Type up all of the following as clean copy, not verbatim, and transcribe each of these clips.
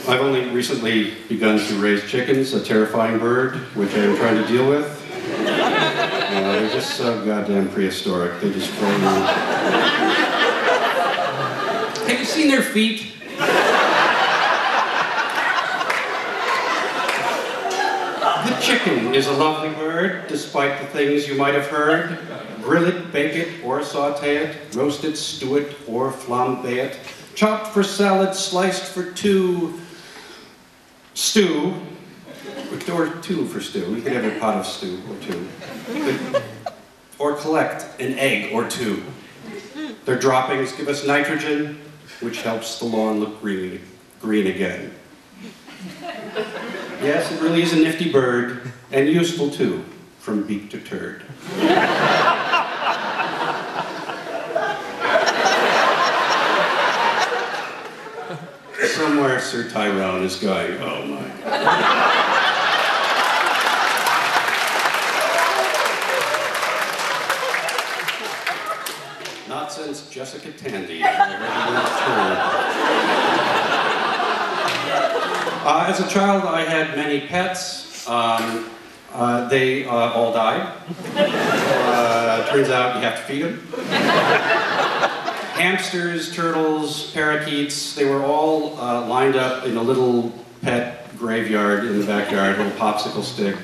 I've only recently begun to raise chickens, a terrifying bird, which I am trying to deal with. They're just so goddamn prehistoric. They just throw you. Have you seen their feet? The chicken is a lovely bird, despite the things you might have heard. Grill it, bake it, or saute it, roast it, stew it, or flambe it, chopped for salad, sliced for two, stew, or two for stew. You can have a pot of stew or two. Or collect an egg or two. Their droppings give us nitrogen, which helps the lawn look green again. Yes, it really is a nifty bird, and useful too, from beak to turd. Somewhere Sir Tyrone is going, oh my God. Not since Jessica Tandy. As a child, I had many pets. They all died. Turns out you have to feed them. Hamsters, turtles, parakeets, they were all lined up in a little pet graveyard in the backyard, little popsicle stick,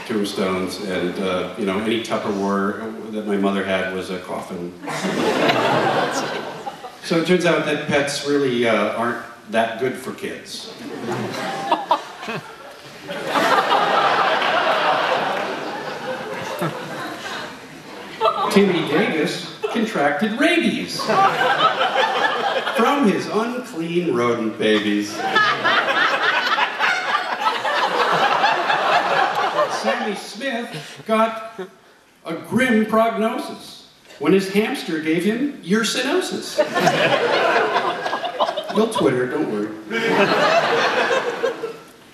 tombstones, and any Tupperware that my mother had was a coffin. So it turns out that pets really aren't that good for kids. Timmy Davis contracted rabies from his unclean rodent babies. Sammy Smith got a grim prognosis when his hamster gave him urcinosis. You'll Twitter, don't worry.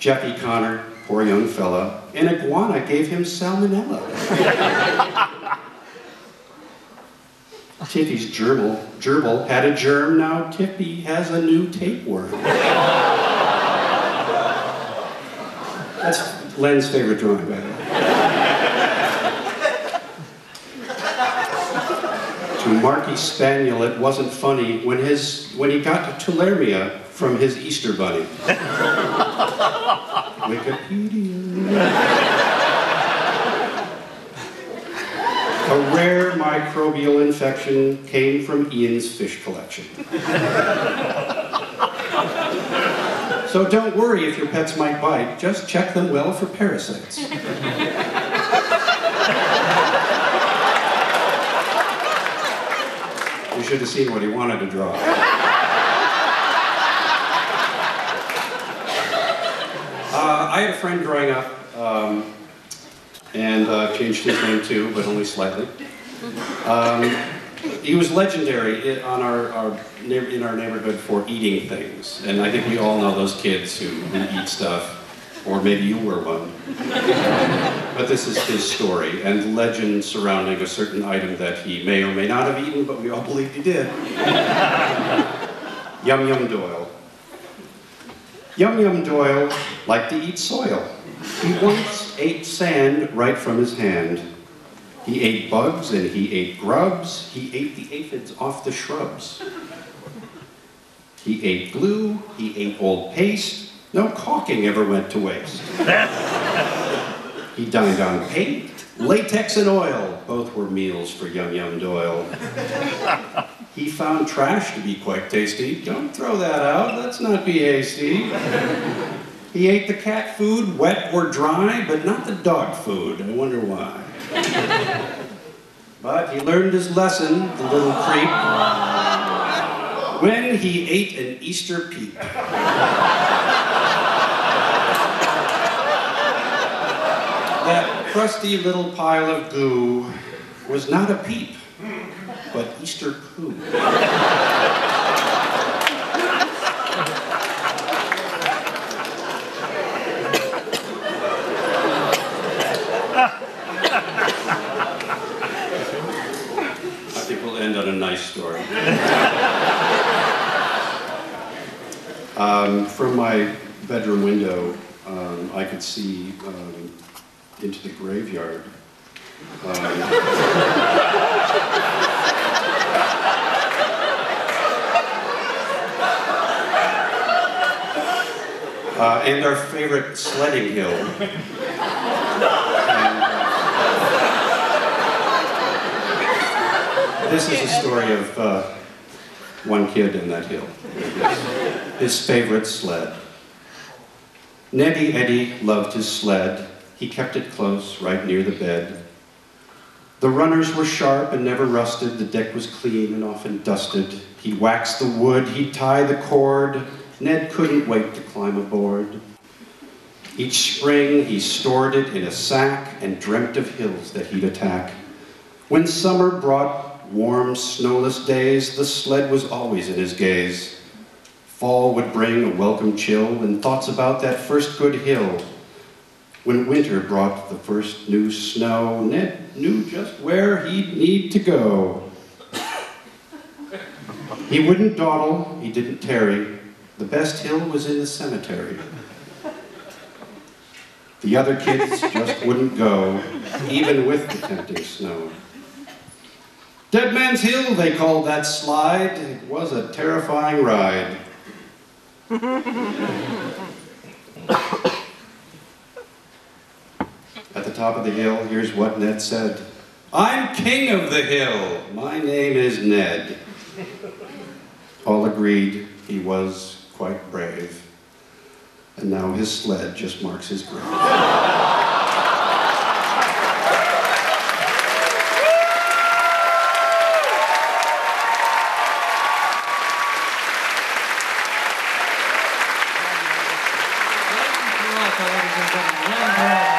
Jeffy Connor, poor young fella, an iguana gave him salmonella. Tiffy's gerbil had a germ, now Tiffy has a new tapeworm. That's Len's favorite drawing, by the way. To Marky Spaniel, it wasn't funny when he got to tularemia from his Easter bunny. Wikipedia. A rare microbial infection came from Ian's fish collection. So don't worry if your pets might bite, just check them well for parasites. You should have seen what he wanted to draw. I had a friend growing up, and changed his name too, but only slightly. He was legendary in our neighborhood for eating things, and I think we all know those kids who eat stuff, or maybe you were one. But this is his story, and legend surrounding a certain item that he may or may not have eaten, but we all believe he did. Yum Yum Doyle. Yum Yum Doyle liked to eat soil. He once ate sand right from his hand. He ate bugs and he ate grubs. He ate the aphids off the shrubs. He ate glue, he ate old paste. No caulking ever went to waste. He dined on paint, latex and oil. Both were meals for Yum Yum Doyle. He found trash to be quite tasty. Don't throw that out, let's not be hasty. He ate the cat food, wet or dry, but not the dog food. I wonder why. But he learned his lesson, the little creep, when he ate an Easter peep. That crusty little pile of goo was not a peep, but Easter poo. End on a nice story. From my bedroom window, I could see into the graveyard. And our favorite sledding hill. This is a story of one kid in that hill. His favorite sled. Neddy Eddie loved his sled. He kept it close, right near the bed. The runners were sharp and never rusted. The deck was clean and often dusted. He'd wax the wood, he'd tie the cord. Ned couldn't wait to climb aboard. Each spring he stored it in a sack and dreamt of hills that he'd attack. When summer brought warm, snowless days, the sled was always in his gaze. Fall would bring a welcome chill and thoughts about that first good hill. When winter brought the first new snow, Ned knew just where he'd need to go. He wouldn't dawdle, he didn't tarry. The best hill was in the cemetery. The other kids just wouldn't go, even with the tempting snow. Dead Man's Hill, they called that slide. It was a terrifying ride. At the top of the hill, here's what Ned said. I'm king of the hill. My name is Ned. All agreed he was quite brave. And now his sled just marks his grave. Ladies and gentlemen.